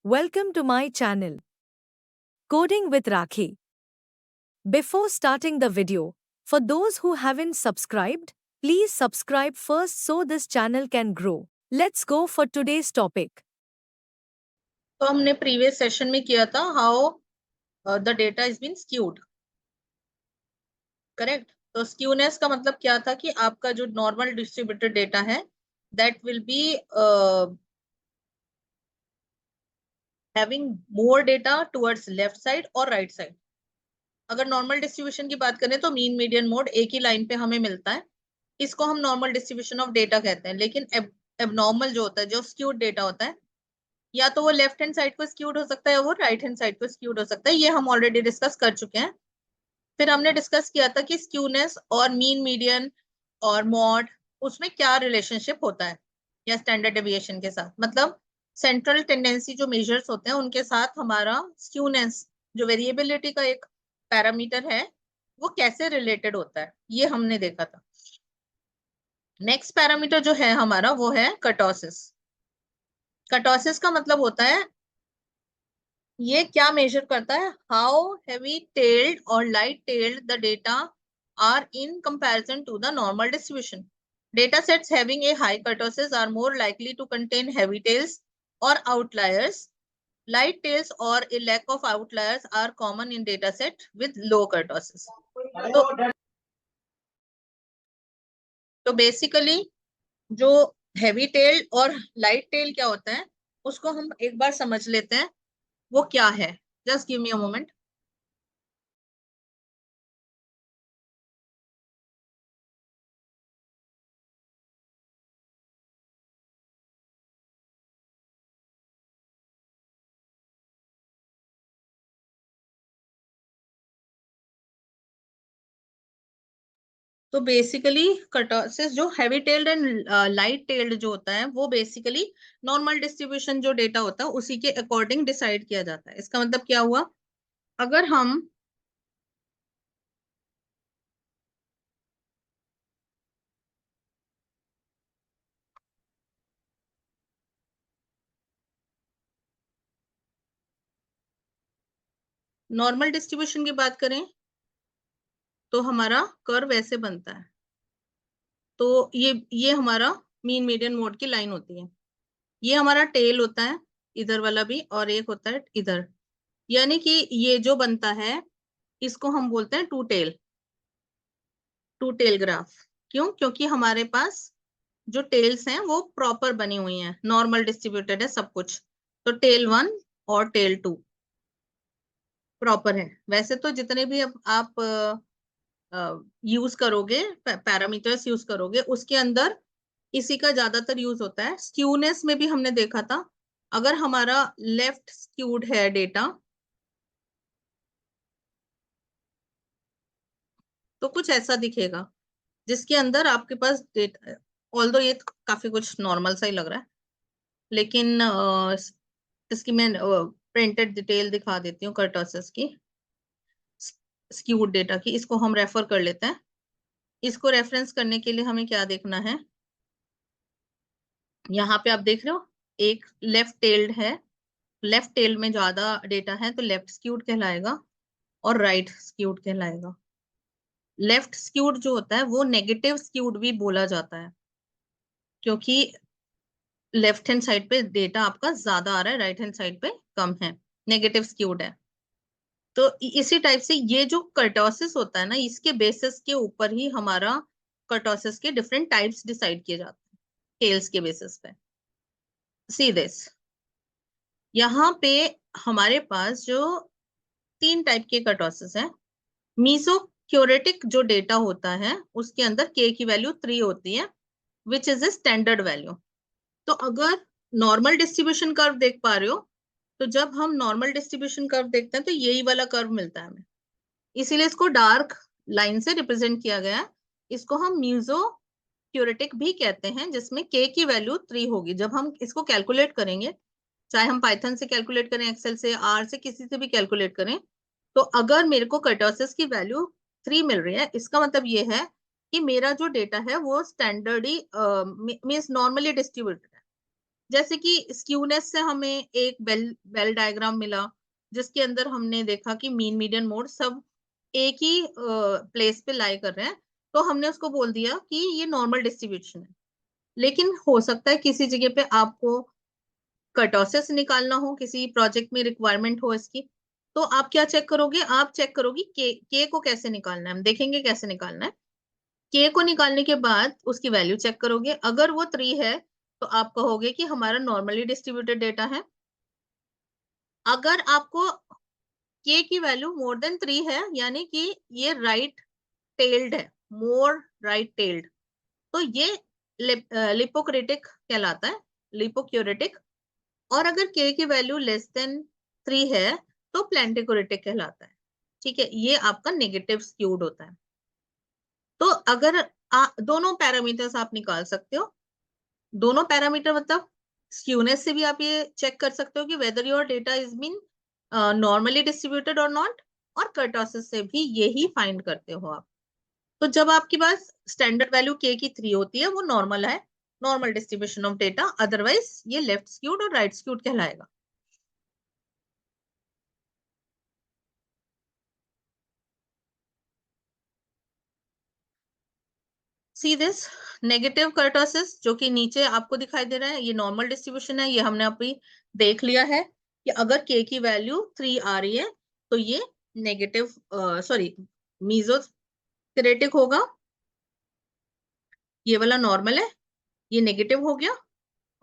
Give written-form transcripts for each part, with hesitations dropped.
Welcome to my channel, Coding with Rakhi. Before starting the video, for those who haven't subscribed, please subscribe first so this channel can grow. Let's go for today's topic. तो हमने previous session में किया था how the data is been skewed, correct. तो skewness का मतलब क्या था कि आपका जो नॉर्मल डिस्ट्रीब्यूटेड डेटा है that will be having more data towards left side और राइट साइड। अगर नॉर्मल डिस्ट्रीब्यूशन की बात करें तो मीन मीडियन मोड एक ही लाइन पे हमें मिलता है, इसको हम नॉर्मल डिस्ट्रीब्यूशन ऑफ डेटा कहते हैं। लेकिन एबनॉर्मल जो होता है, जो स्क्यूड डेटा होता है, या तो वो लेफ्ट हैंड साइड को स्क्यूड हो सकता है या वो राइट हैंड साइड को स्क्यूड हो सकता है। ये हम ऑलरेडी डिस्कस कर चुके हैं। फिर हमने डिस्कस किया था कि स्क्यूनेस और मीन मीडियन और मॉड, उसमें क्या रिलेशनशिप होता है या स्टैंडर्ड डेविएशन के साथ। मतलब सेंट्रल टेंडेंसी जो मेजर्स होते हैं उनके साथ हमारा स्क्यूनेस जो वेरिएबिलिटी का एक पैरामीटर है वो कैसे रिलेटेड होता है, ये हमने देखा था। नेक्स्ट पैरामीटर जो है हमारा वो है कर्टोसिस। कर्टोसिस का मतलब होता है, ये क्या मेजर करता है, हाउ हेवी टेल्ड और light tailed the data are in comparison to the normal distribution. Data sets having a high kurtosis are more likely to contain heavy tails or outliers. Light tails or a lack of outliers are common in data set with low kurtosis. तो basically जो heavy tell और light tell क्या होता है उसको हम एक बार समझ लेते हैं वो क्या है। Just give me a moment. तो बेसिकली कर्टोसिस जो heavy tailed and light tailed जो होता है वो बेसिकली नॉर्मल डिस्ट्रीब्यूशन जो डेटा होता है उसी के अकॉर्डिंग डिसाइड किया जाता है। इसका मतलब क्या हुआ, अगर हम नॉर्मल डिस्ट्रीब्यूशन की बात करें तो हमारा कर्व ऐसे बनता है। तो ये हमारा मीन मीडियन मोड की लाइन होती है। ये हमारा टेल होता है इधर वाला भी, और एक होता है इधर। यानी कि ये जो बनता है इसको हम बोलते हैं टू टेल ग्राफ। क्यों? क्योंकि हमारे पास जो टेल्स हैं वो प्रॉपर बनी हुई हैं, नॉर्मल डिस्ट्रीब्यूटेड है सब कुछ। तो टेल 1 और टेल 2 प्रॉपर है। वैसे तो जितने भी आप यूज करोगे, पैरामीटर्स यूज करोगे, उसके अंदर इसी का ज्यादातर यूज होता है। स्क्यूनेस में भी हमने देखा था, अगर हमारा लेफ्ट स्क्यूड है डेटा तो कुछ ऐसा दिखेगा जिसके अंदर आपके पास डेटा, ऑल्दो ये काफी कुछ नॉर्मल सा ही लग रहा है, लेकिन इसकी मैं प्रिंटेड डिटेल दिखा देती हूँ कर्टोसिस की, स्क्यूड डेटा की। इसको हम रेफर कर लेते हैं। इसको रेफरेंस करने के लिए हमें क्या देखना है, यहाँ पे आप देख रहे हो एक लेफ्ट टेल्ड है। लेफ्ट टेल में ज्यादा डेटा है तो लेफ्ट स्क्यूड कहलाएगा और राइट स्क्यूड कहलाएगा। लेफ्ट स्क्यूड जो होता है वो नेगेटिव स्क्यूड भी बोला जाता है, क्योंकि लेफ्ट हैंड साइड पे डेटा आपका ज्यादा आ रहा है, राइट हैंड साइड पे कम है, नेगेटिव स्क्यूड है। तो इसी टाइप से ये जो कर्टोसिस होता है ना, इसके बेसिस के ऊपर ही हमारा कर्टोसिस के डिफरेंट टाइप्स डिसाइड किए जाते हैं, टेल्स के बेसिस पे। सी दिस, यहाँ पे हमारे पास जो 3 टाइप के कर्टोसिस है। मीसोक्योरेटिक जो डेटा होता है उसके अंदर के की वैल्यू 3 होती है, which is a standard value. तो अगर नॉर्मल डिस्ट्रीब्यूशन कर्व देख पा रहे हो, तो जब हम नॉर्मल डिस्ट्रीब्यूशन कर्व देखते हैं तो यही वाला कर्व मिलता है हमें, इसीलिए इसको डार्क लाइन से रिप्रेजेंट किया गया है। इसको हम म्यूजोक्यूरेटिक भी कहते हैं, जिसमें के की वैल्यू 3 होगी। जब हम इसको कैलकुलेट करेंगे, चाहे हम पाइथन से कैलकुलेट करें, एक्सेल से, आर से, किसी से भी कैलकुलेट करें, तो अगर मेरे को कर्टोसिस की वैल्यू 3 मिल रही है, इसका मतलब ये है कि मेरा जो डेटा है वो स्टैंडर्डली मींस नॉर्मली डिस्ट्रीब्यूटेड है। जैसे कि स्क्यूनेस से हमें एक बेल डायग्राम मिला, जिसके अंदर हमने देखा कि मीन मीडियन मोड सब एक ही प्लेस पे लाई कर रहे हैं, तो हमने उसको बोल दिया कि ये नॉर्मल डिस्ट्रीब्यूशन है। लेकिन हो सकता है किसी जगह पे आपको कर्टोसिस निकालना हो, किसी प्रोजेक्ट में रिक्वायरमेंट हो इसकी, तो आप क्या चेक करोगे? आप चेक करोगे के को कैसे निकालना है। हम देखेंगे कैसे निकालना है। के को निकालने के बाद उसकी वैल्यू चेक करोगे, अगर वो 3 है तो आप कहोगे कि हमारा नॉर्मली डिस्ट्रीब्यूटेड डेटा है। अगर आपको के की वैल्यू मोर देन 3 है, यानी कि ये राइट टेल्ड है, मोर राइट टेल्ड, तो ये लिपोक्रेटिक कहलाता है, लिपोक्यूरेटिक। और अगर के की वैल्यू लेस देन 3 है तो प्लेंटिकोरेटिक कहलाता है। ठीक है, ये आपका नेगेटिव स्क्यूड होता है। तो अगर दोनों पैरामीटर्स आप निकाल सकते हो। दोनों पैरामीटर मतलब स्क्यूनेस से भी आप ये चेक कर सकते हो कि whether your data is been normally distributed और नॉट, और कर्टोसिस से भी यही फाइंड करते हो आप। तो जब आपके पास स्टैंडर्ड वैल्यू के की 3 होती है, वो नॉर्मल है, normal distribution of data, otherwise ये लेफ्ट स्क्यूड और राइट स्क्यूड कहलाएगा। सी दिस नेगेटिव कर्टोसिस, जो कि नीचे आपको दिखाई दे रहा है, ये नॉर्मल डिस्ट्रीब्यूशन है। ये हमने अभी देख लिया है कि अगर के की वैल्यू 3 आ रही है तो ये नेगेटिव सॉरी मीजोथेरेटिक होगा। ये वाला नॉर्मल है, ये नेगेटिव हो गया,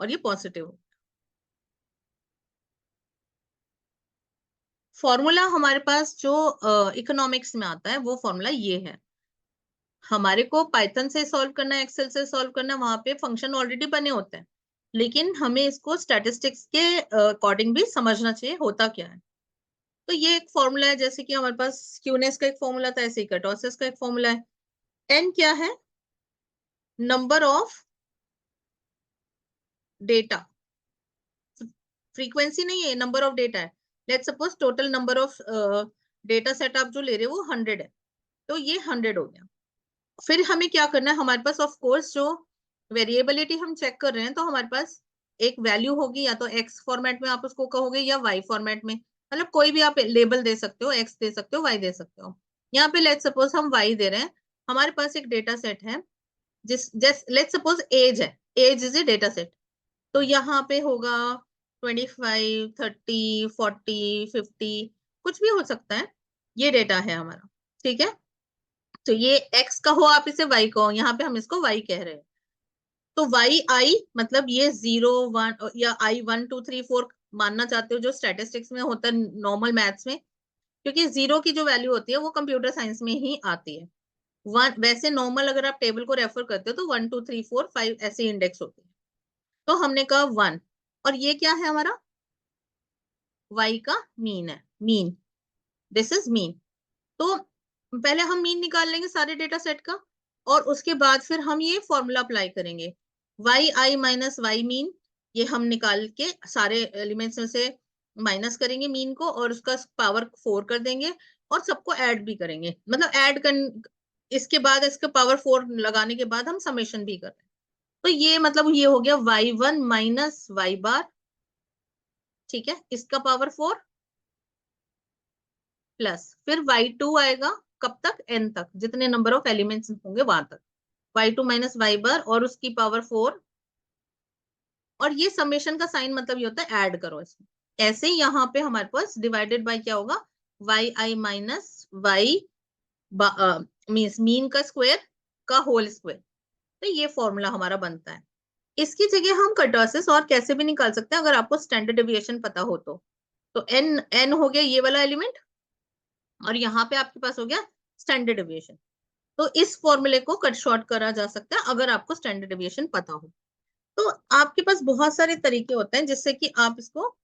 और ये पॉजिटिव हो। फॉर्मूला हमारे पास जो इकोनॉमिक्स में आता है वो फॉर्मूला ये है। हमारे को पाइथन से सॉल्व करना है, एक्सेल से सॉल्व करना है, वहां पे फंक्शन ऑलरेडी बने होते हैं, लेकिन हमें इसको स्टैटिस्टिक्स के अकॉर्डिंग भी समझना चाहिए होता क्या है। तो ये एक फॉर्मूला है, जैसे कि हमारे पास क्यूनेस का एक फॉर्मूला था, ऐसे ही कर्टोसिस का एक फॉर्मूला है। एन क्या है? नंबर ऑफ डेटा, फ्रीक्वेंसी नहीं है, नंबर ऑफ डेटा है। Let's suppose total number of data set आप जो ले रहे हो वो 100 है, तो ये 100 हो गया। फिर हमें क्या करना है, हमारे पास ऑफ कोर्स जो वेरिएबिलिटी हम चेक कर रहे हैं, तो हमारे पास एक वैल्यू होगी, या तो एक्स फॉर्मेट में आप उसको कहोगे या वाई फॉर्मेट में, मतलब कोई भी आप लेबल दे सकते हो, एक्स दे सकते हो, वाई दे सकते हो। यहाँ पे लेट्स सपोज हम वाई दे रहे हैं। हमारे पास एक डेटा सेट है, जिस लेट्स सपोज एज है, age is a data set. तो यहाँ पे होगा 25, 30, 40, 50, कुछ भी हो सकता है। ये डेटा है हमारा, ठीक है। तो ये x का हो, आप इसे y कहो, यहाँ पे हम इसको y कह रहे हैं। तो y i मतलब ये 0 1 या i 1 2 3 4 मानना चाहते हो, जो स्टैटिस्टिक्स में होता है, नॉर्मल मैथ्स में, क्योंकि 0 की जो वैल्यू होती है वो कंप्यूटर साइंस में ही आती है। वन वैसे नॉर्मल अगर आप टेबल को रेफर करते हो तो 1 2 3 4 5 ऐसे इंडेक्स होते हैं। तो हमने कहा 1, और ये क्या है हमारा? y का मीन है, मीन, दिस इज मीन। तो पहले हम मीन निकाल लेंगे सारे डेटा सेट का, और उसके बाद फिर हम ये फॉर्मूला अप्लाई करेंगे, वाई आई माइनस वाई मीन। ये हम निकाल के सारे एलिमेंट्स में से माइनस करेंगे मीन को, और उसका पावर 4 कर देंगे, और सबको ऐड भी करेंगे, मतलब ऐड कर, इसके बाद इसके पावर 4 लगाने के बाद हम समेशन भी कर रहे हैं। तो ये मतलब ये हो गया y1 माइनस वाई बार, ठीक है, इसका पावर 4 प्लस फिर y2 आएगा, कब तक? n तक, जितने नंबर ऑफ एलिमेंट्स होंगे वहां तक, y2 माइनस वाई बार और उसकी पावर 4। और ये समेशन का साइन मतलब ये होता है ऐड करो इसमें। ऐसे ही यहाँ पे हमारे पास डिवाइडेड बाय क्या होगा? वाई आई माइनस वाई मीन्स मीन का स्क्वायर का होल स्क्वायर। तो ये फॉर्मूला हमारा बनता है। इसकी जगह हम कर्टोसिस और कैसे भी निकाल सकते हैं, अगर आपको स्टैंडर्ड डेविएशन पता हो तो एन एन हो गया ये वाला एलिमेंट, और यहाँ पे आपके पास हो गया स्टैंडर्ड डेविएशन। तो इस फॉर्मूले को कट शॉर्ट करा जा सकता है अगर आपको स्टैंडर्ड डेविएशन पता हो। तो आपके पास बहुत सारे तरीके होते हैं जिससे कि आप इसको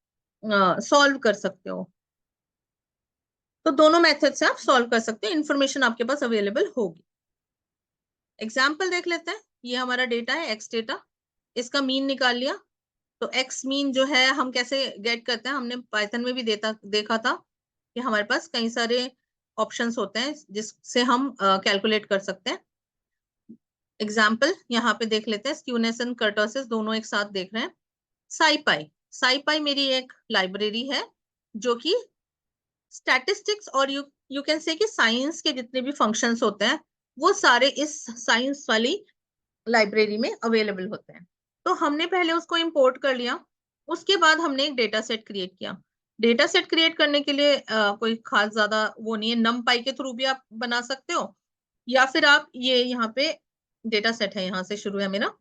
सॉल्व कर सकते हो। तो दोनों मेथड से आप सॉल्व कर सकते हो, इंफॉर्मेशन आपके पास अवेलेबल होगी। एग्जाम्पल देख लेते हैं। ये हमारा डेटा है, एक्स डेटा, इसका मीन निकाल लिया। तो एक्स मीन जो है हम कैसे गेट करते हैं, हमने पाइथन में भी देखा था कि हमारे पास कई सारे ऑप्शंस होते हैं जिससे हम कैलकुलेट कर सकते हैं। एग्जाम्पल यहाँ पे देख लेते हैं, स्क्यूनेस एंड कर्टोसिस दोनों एक साथ देख रहे हैं। साइपाई, साइपाई मेरी एक लाइब्रेरी है जो कि स्टैटिस्टिक्स और यू कैन से कि साइंस के जितने भी फंक्शंस होते हैं वो सारे इस साइंस वाली लाइब्रेरी में अवेलेबल होते हैं। तो हमने पहले उसको इंपोर्ट कर लिया, उसके बाद हमने एक डेटा सेट क्रिएट किया। डेटा सेट क्रिएट करने के लिए कोई खास ज्यादा वो नहीं है, numpy के थ्रू भी आप बना सकते हो, या फिर आप ये यहाँ पे डेटा सेट है, यहाँ से शुरू है मेरा,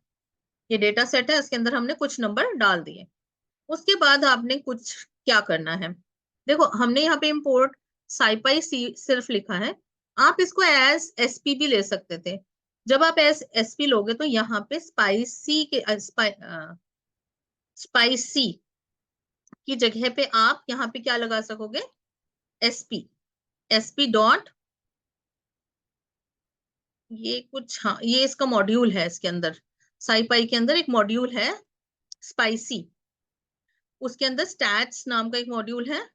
ये डेटा सेट है, इसके अंदर हमने कुछ नंबर डाल दिए। उसके बाद आपने कुछ क्या करना है, देखो हमने यहाँ पे इंपोर्ट साइपाई सिर्फ लिखा है, आप इसको एज एसपी भी ले सकते थे। जब आप एस एसपी लोगे तो यहाँ पे स्पाइसी के स्पाइसी की जगह पे आप यहाँ पे क्या लगा सकोगे, एसपी, एसपी डॉट, ये कुछ, हाँ ये इसका मॉड्यूल है, इसके अंदर साइपाई के अंदर एक मॉड्यूल है स्पाइसी, उसके अंदर स्टैट्स नाम का एक मॉड्यूल है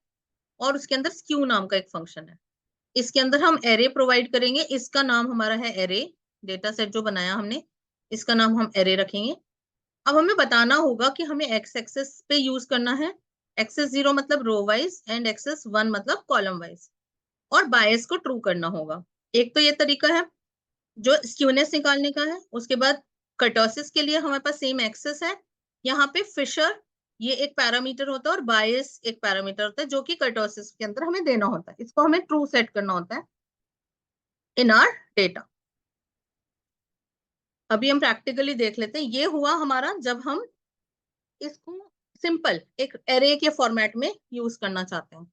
और उसके अंदर स्क्यू नाम का एक फंक्शन है। इसके अंदर हम एरे प्रोवाइड करेंगे, इसका नाम हमारा है एरे, डेटा सेट जो बनाया हमने इसका नाम हम एरे रखेंगे। अब हमें बताना होगा कि हमें एक्स एक्सेस पे यूज करना है, एक्सेस 0 मतलब रो वाइज एंड एक्सेस 1 मतलब कॉलम वाइज, और बायस को ट्रू करना होगा। एक तो ये तरीका है जो स्क्यूनेस निकालने का है। उसके बाद कर्टोसिस के लिए हमारे पास सेम एक्सेस है, यहाँ पे फिशर ये एक पैरामीटर होता है और बायस एक पैरामीटर होता है जो कि कर्टोसिस के अंदर हमें देना होता है, इसको हमें ट्रू सेट करना होता है इन आर डेटा। अभी हम प्रैक्टिकली देख लेते हैं, ये हुआ हमारा जब हम इसको सिंपल एक एरे के फॉर्मेट में यूज करना चाहते हैं।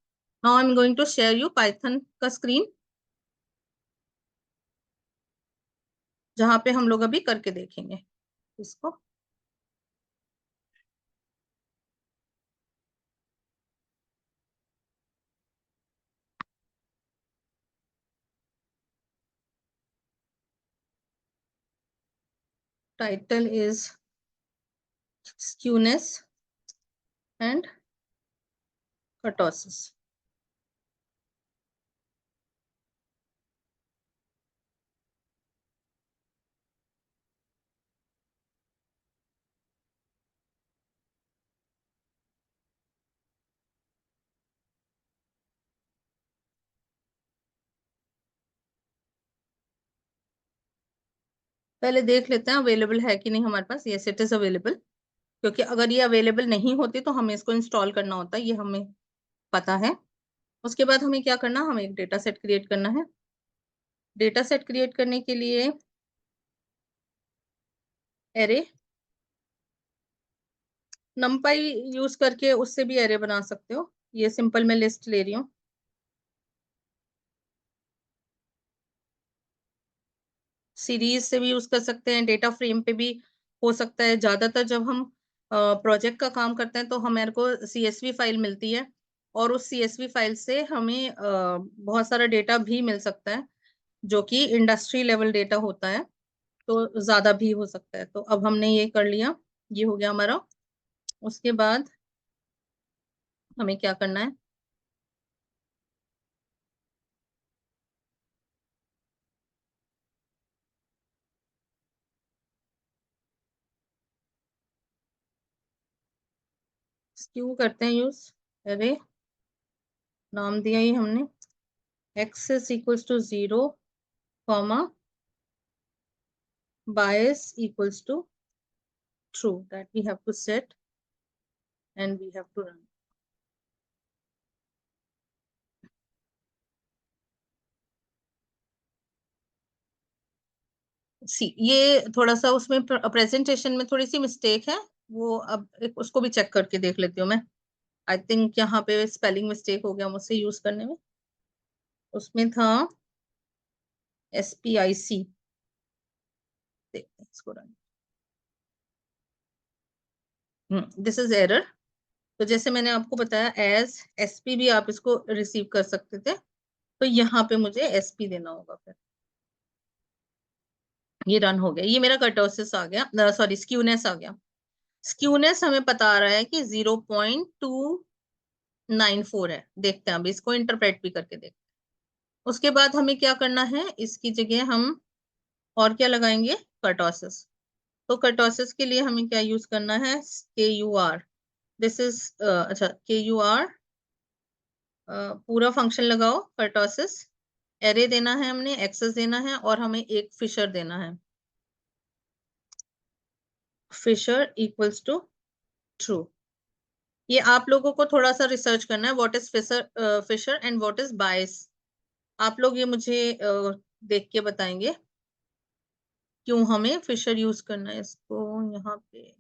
Now I am going to share you Python का स्क्रीन जहां पे हम लोग अभी करके देखेंगे इसको। Title is skewness and kurtosis. पहले देख लेते हैं अवेलेबल है कि नहीं हमारे पास। यस इट इज अवेलेबल, क्योंकि अगर ये अवेलेबल नहीं होती तो हमें इसको इंस्टॉल करना होता है, ये हमें पता है। उसके बाद हमें क्या करना, हमें एक डेटा सेट क्रिएट करना है। डेटा सेट क्रिएट करने के लिए एरे, numpy यूज करके उससे भी एरे बना सकते हो, ये सिंपल मैं लिस्ट ले रही हूँ। सीरीज से भी यूज कर सकते हैं, डेटा फ्रेम पे भी हो सकता है। ज्यादातर जब हम प्रोजेक्ट का काम करते हैं तो हमारे को CSV फाइल मिलती है और उस CSV फाइल से हमें बहुत सारा डेटा भी मिल सकता है जो कि इंडस्ट्री लेवल डेटा होता है, तो ज्यादा भी हो सकता है। तो अब हमने ये कर लिया, ये हो गया हमारा। उसके बाद हमें क्या करना है, स्क्यू करते हैं यूज, अरे नाम दिया ही हमने, axis equals to 0 comma bias equals to true, that we have to set and we have to run. सी ये थोड़ा सा उसमें प्रेजेंटेशन में थोड़ी सी मिस्टेक है, वो अब उसको भी चेक करके देख लेती हूँ मैं। आई थिंक यहाँ पे स्पेलिंग मिस्टेक हो गया मुझसे यूज करने में, उसमें था SPIC, इसको रन, दिस इज एरर। तो जैसे मैंने आपको बताया एज SP भी आप इसको रिसीव कर सकते थे, तो यहाँ पे मुझे SP देना होगा। फिर ये रन हो गया, ये मेरा कर्टोसिस आ गया, सॉरी स्क्यूनेस आ गया। स्क्यूनेस हमें पता आ रहा है कि 0.294 है। देखते हैं, अभी इसको इंटरप्रेट भी करके देखते हैं। उसके बाद हमें क्या करना है, इसकी जगह हम और क्या लगाएंगे, कर्टोसिस। तो कर्टोसिस के लिए हमें क्या यूज करना है, KUR, दिस इज अच्छा KUR पूरा फंक्शन लगाओ कर्टोसिस, एरे देना है हमने, एक्सेस देना है और हमें एक फिशर देना है। Fisher equals to true. ये आप लोगों को थोड़ा सा रिसर्च करना है, what is fisher fisher and what is bias. आप लोग ये मुझे देख के बताएंगे क्यों हमें फिशर यूज करना है। इसको यहाँ पे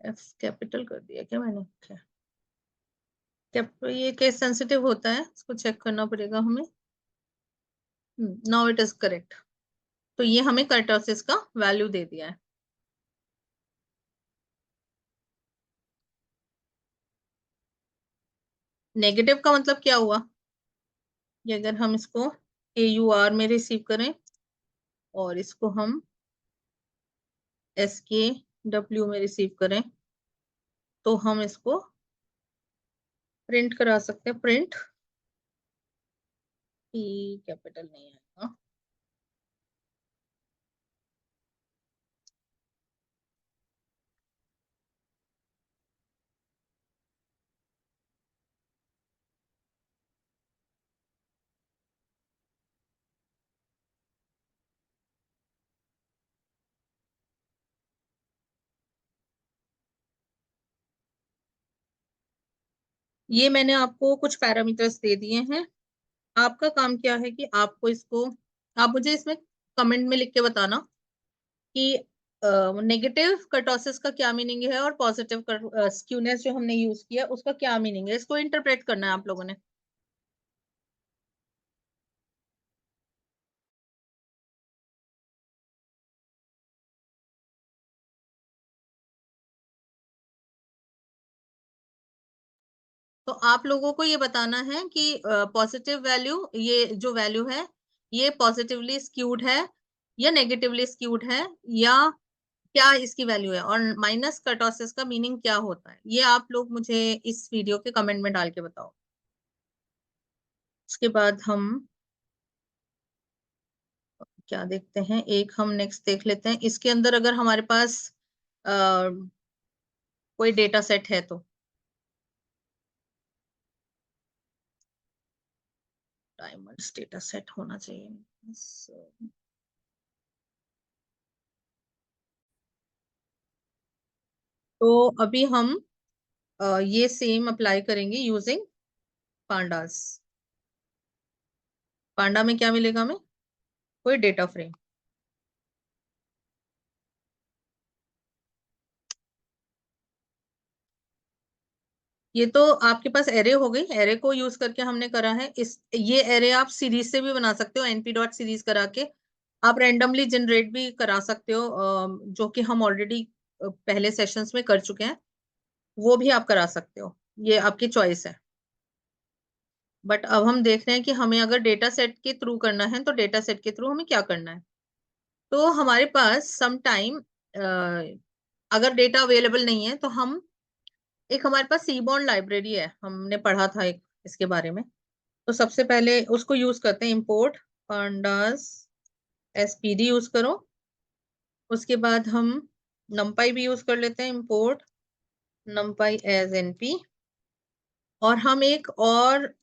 एफ कैपिटल कर दिया क्या मैंने? ये केस सेंसिटिव होता है, इसको चेक करना पड़ेगा हमें। Now it is correct. तो ये हमें कर्टोसिस का वैल्यू दे दिया है। नेगेटिव का मतलब क्या हुआ? ये अगर हम इसको KUR में रिसीव करें और इसको हम SKW में रिसीव करें तो हम इसको प्रिंट करा सकते हैं। प्रिंट P कैपिटल नहीं आएगा। ये मैंने आपको कुछ पैरामीटर्स दे दिए हैं। आपका काम क्या है कि आपको इसको, आप मुझे इसमें कमेंट में लिख के बताना कि नेगेटिव कर्टोसिस का क्या मीनिंग है और पॉजिटिव स्क्यूनेस जो हमने यूज किया उसका क्या मीनिंग है। इसको इंटरप्रेट करना है आप लोगों ने। तो आप लोगों को ये बताना है कि पॉजिटिव वैल्यू, ये जो वैल्यू है ये पॉजिटिवली स्क्यूड है या नेगेटिवली स्क्यूड है, या क्या इसकी वैल्यू है, और माइनस कर्टोसिस का मीनिंग क्या होता है। ये आप लोग मुझे इस वीडियो के कमेंट में डाल के बताओ। उसके बाद हम क्या देखते हैं, एक हम नेक्स्ट देख लेते हैं। इसके अंदर अगर हमारे पास कोई डेटा सेट है तो डायमंड्स डेटा सेट होना चाहिए। तो अभी हम ये सेम अप्लाई करेंगे यूजिंग पांडास। पांडा में क्या मिलेगा हमें? कोई डेटा फ्रेम। ये तो आपके पास एरे हो गई, एरे को यूज करके हमने करा है। इस ये एरे आप सीरीज से भी बना सकते हो, np डॉट सीरीज करा के आप रैंडमली जनरेट भी करा सकते हो, जो कि हम ऑलरेडी पहले सेशंस में कर चुके हैं। वो भी आप करा सकते हो, ये आपकी चॉइस है। बट अब हम देख रहे हैं कि हमें अगर डेटा सेट के थ्रू करना है तो डेटा सेट के थ्रू हमें क्या करना है। तो हमारे पास सम टाइम अगर डेटा अवेलेबल नहीं है तो हम, एक हमारे पास सीबॉर्न लाइब्रेरी है, हमने पढ़ा था एक इसके बारे में। तो सबसे पहले उसको यूज करते हैं, इंपोर्ट pandas spd यूज करो। उसके बाद हम numpy भी यूज कर लेते हैं, इंपोर्ट numpy एज np। और हम एक और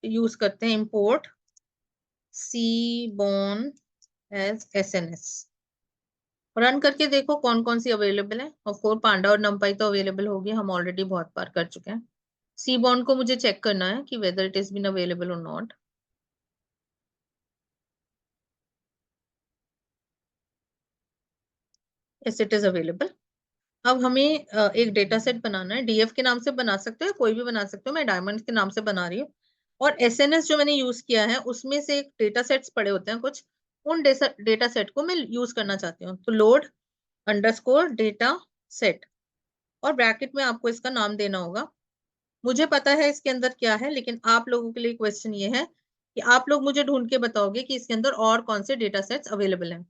यूज करते हैं, import cborn as sns। Run करके देखो कौन कौन सी अवेलेबल है। ऑफ कोर्स पांडा और numpy तो अवेलेबल होगी, हम ऑलरेडी बहुत बार कर चुके हैं। cborn को मुझे चेक करना है कि whether it is been available और not. Yes it is available. अब हमें एक डेटा सेट बनाना है। डीएफ के नाम से बना सकते हो, कोई भी बना सकते हो, मैं डायमंड के नाम से बना रही हूँ। और एसएनएस जो मैंने यूज किया है उसमें से एक डेटा सेट्स पड़े होते हैं कुछ, उन डेटा सेट को मैं यूज करना चाहती हूँ। तो लोड अंडरस्कोर डेटा सेट, और ब्रैकेट में आपको इसका नाम देना होगा। मुझे पता है इसके अंदर क्या है, लेकिन आप लोगों के लिए क्वेश्चन ये है कि आप लोग मुझे ढूंढ के बताओगे कि इसके अंदर और कौन से डेटा सेट्स अवेलेबल हैं।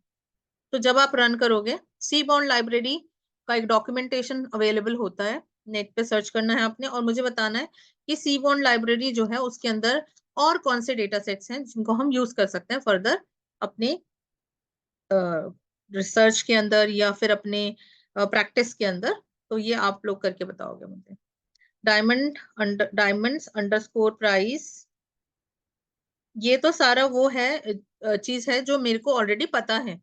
तो जब आप रन करोगे, सीबॉर्न लाइब्रेरी का एक डॉक्यूमेंटेशन अवेलेबल होता है, नेट पे सर्च करना है आपने और मुझे बताना है कि सीबॉर्न लाइब्रेरी जो है उसके अंदर और कौन से डेटा सेट्स हैं जिनको हम यूज कर सकते हैं फर्दर अपने रिसर्च के अंदर या फिर अपने प्रैक्टिस के अंदर। तो ये आप लोग करके बताओगे मुझे। डायमंड्स अंडरस्कोर प्राइस, ये तो सारा वो है चीज है जो मेरे को ऑलरेडी पता है।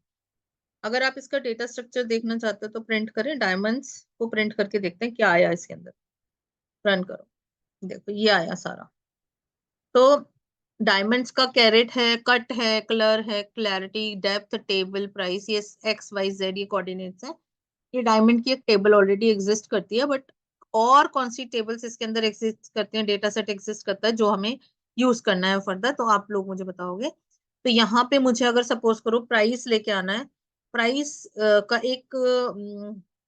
अगर आप इसका डेटा स्ट्रक्चर देखना चाहते हो तो प्रिंट करें, डायमंड्स को प्रिंट करके देखते हैं क्या आया इसके अंदर। रन करो, देखो ये आया सारा। तो डायमंड्स का कैरेट है, कट है, कलर है, क्लैरिटी, डेप्थ, टेबल, प्राइस, ये एक्स वाई जेड ये कोऑर्डिनेट्स है। ये डायमंड की एक टेबल ऑलरेडी एग्जिस्ट करती है, बट और कौन सी टेबल्स इसके अंदर एग्जिस्ट करती हैं, डेटा सेट एग्जिस्ट करता है जो हमें यूज करना है फर्दर, तो आप लोग मुझे बताओगे। तो यहाँ पे मुझे अगर सपोज करो प्राइस लेके आना है, प्राइस का एक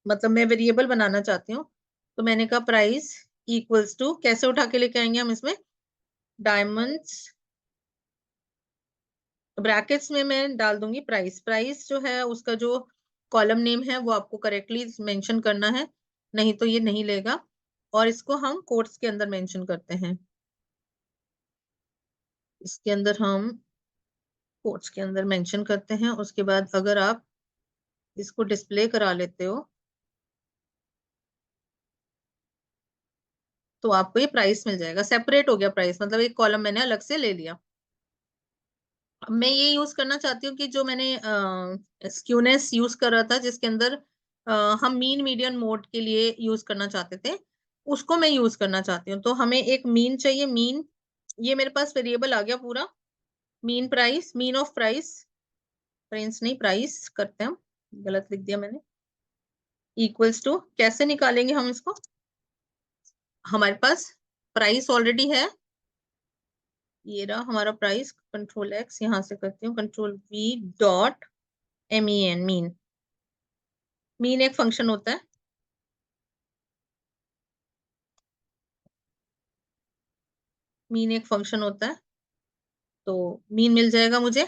मतलब मैं वेरिएबल बनाना चाहती हूँ। तो मैंने कहा प्राइस इक्वल्स टू, कैसे उठा के लेके आएंगे हम इसमें, डायमंड्स ब्रैकेट्स में मैं डाल दूंगी प्राइस। प्राइस जो है उसका जो कॉलम नेम है वो आपको करेक्टली मेंशन करना है, नहीं तो ये नहीं लेगा। और इसको हम कोट्स के अंदर मेंशन करते हैं, इसके अंदर हम कोट्स के अंदर मेंशन करते हैं। उसके बाद अगर आप इसको डिस्प्ले करा लेते हो तो आपको ये प्राइस मिल जाएगा। सेपरेट हो गया प्राइस, मतलब एक कॉलम मैंने अलग से ले लिया। अब मैं ये यूज करना चाहती हूँ कि जो मैंने स्क्यूनेस यूज कर रहा था जिसके अंदर हम मीन मीडियन मोड के लिए यूज करना चाहते थे, उसको मैं यूज करना चाहती हूँ। तो हमें एक मीन चाहिए। मीन, ये मेरे पास वेरिएबल आ गया पूरा। Mean price, mean of price, price नहीं प्राइस करते हैं हम, गलत लिख दिया मैंने। इक्वल्स टू, कैसे निकालेंगे हम इसको, हमारे पास प्राइस ऑलरेडी है, ये रहा हमारा प्राइस। कंट्रोल एक्स यहां से करती हूँ, control V dot M E N, mean. Mean एक फंक्शन होता है, मीन एक फंक्शन होता है। तो मीन मिल जाएगा मुझे।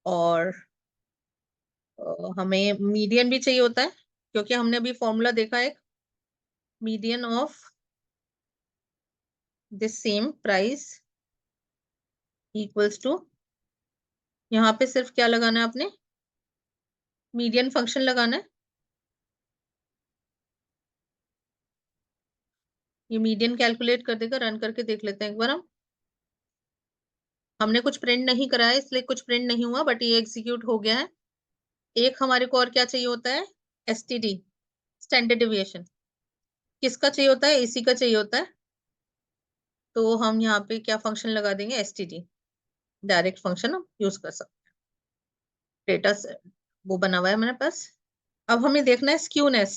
और हमें मीडियन भी चाहिए होता है, क्योंकि हमने अभी फॉर्मूला देखा है, median of this same price equals to, यहाँ पे सिर्फ क्या लगाना है आपने, मीडियन फंक्शन लगाना है। ये मीडियन कैलकुलेट कर देगा। रन करके देख लेते हैं एक बार हम। हमने कुछ प्रिंट नहीं कराया इसलिए कुछ प्रिंट नहीं हुआ, बट ये एग्जीक्यूट हो गया है। एक हमारे को और क्या चाहिए होता है, एसटीडी, स्टैंडर्ड डिविएशन। किसका चाहिए होता है, इसी का चाहिए होता है। तो हम यहाँ पे क्या फंक्शन लगा देंगे, एसटीडी, डायरेक्ट फंक्शन हम यूज कर सकते हैं। डेटा वो बना हुआ है मेरे पास। अब हमें देखना है स्क्यूनेस।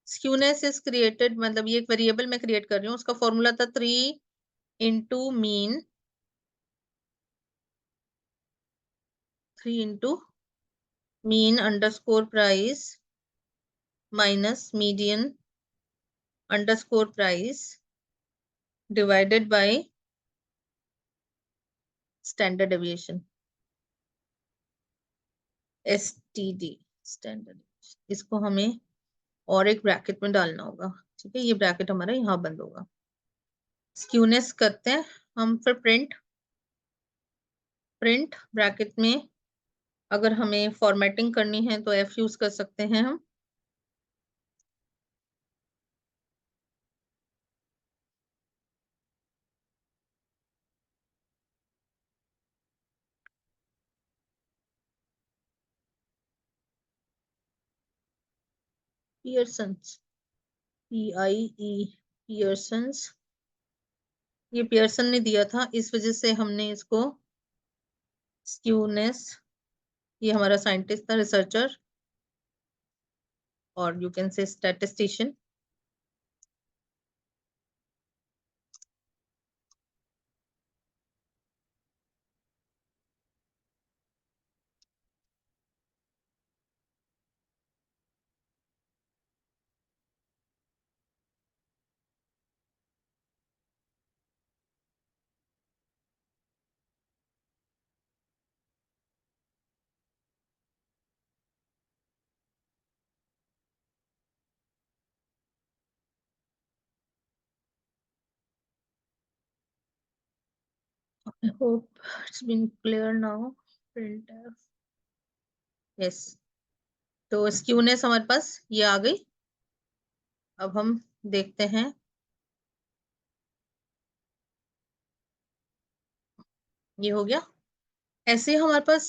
स्क्यूनेस इज क्रिएटेड, मतलब ये एक वेरिएबल मैं क्रिएट कर रही हूँ, उसका फॉर्मूला था 3 into mean underscore price minus median underscore price divided by standard deviation, STD, standard. इसको हमें और एक ब्रैकेट में डालना होगा, ठीक है, ये ब्रैकेट हमारा यहाँ बंद होगा। स्क्यूनेस करते हैं हम, फिर प्रिंट, प्रिंट ब्रैकेट में अगर हमें फॉर्मेटिंग करनी है तो एफ यूज कर सकते हैं हम। Pearson's, P I E, Pearson's, ये पियर्सन ने दिया था, इस वजह से हमने इसको स्क्यूनेस, ये हमारा साइंटिस्ट था, रिसर्चर, और you can say statistician. I hope it's been clear now. Printf. Yes. तो स्क्यूनेस हमारे पास ये आ गई। अब हम देखते हैं ये हो गया। ऐसे ही हमारे पास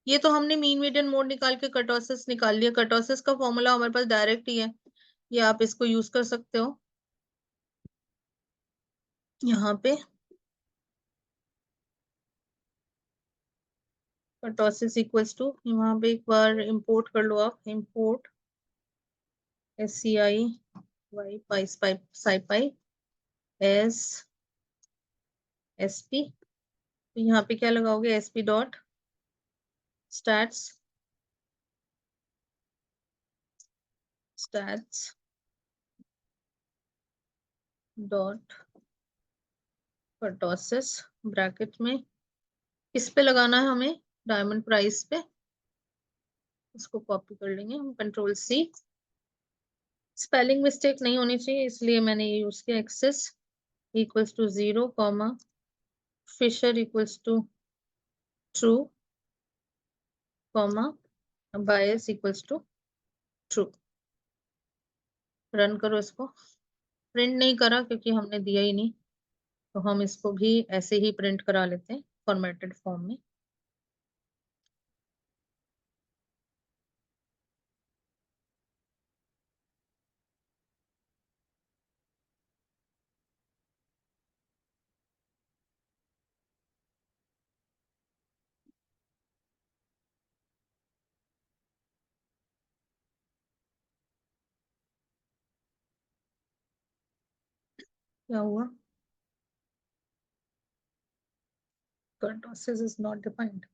ये तो हमने मीन मीडियन मोड निकाल के कर्टोसिस निकाल लिया। कर्टोसिस का फॉर्मूला हमारे पास डायरेक्ट ही है, ये आप इसको यूज कर सकते हो यहाँ पे। कर्टोसिस इक्वल्स टू, यहाँ पे एक बार इंपोर्ट कर लो आप, इंपोर्ट SCI पाई साई पाई एस SP। तो यहाँ पे क्या लगाओगे, SP dot stats stats dot kurtosis bracket में, इस पे लगाना है हमें डायमंड प्राइस पे। इसको कॉपी कर लेंगे हम, Ctrl+C। स्पेलिंग मिस्टेक नहीं होनी चाहिए इसलिए मैंने ये यूज किया। Axis equals to 0 comma fisher equals to true comma bias equals to true. Run करो इसको। प्रिंट नहीं करा क्योंकि हमने दिया ही नहीं, तो हम इसको भी ऐसे ही प्रिंट करा लेते हैं फॉर्मेटेड फॉर्म में। क्या हुआ, kurtosis is not defined.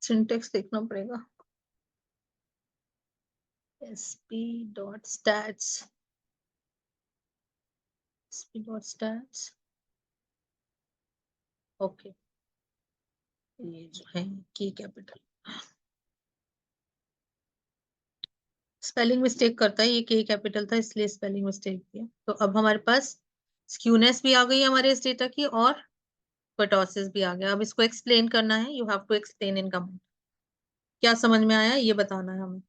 Syntax देखना पड़ेगा। SP dot stats SP dot stats okay. ये जो है की कैपिटल, स्पेलिंग मिस्टेक करता है, ये के कैपिटल था इसलिए स्पेलिंग मिस्टेक किया। तो अब हमारे पास स्क्यूनेस भी आ गई है हमारे इस डेटा की, और कर्टोसिस भी आ गया। अब इसको एक्सप्लेन करना है, you have to explain in comment. क्या समझ में आया ये बताना है हमें।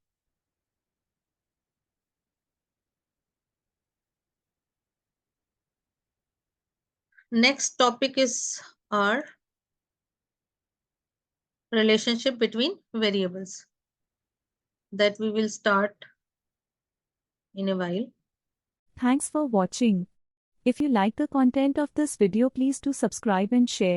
Next topic is our relationship between variables that we will start in a while. Thanks for watching. If you like the content of this video, please do subscribe and share.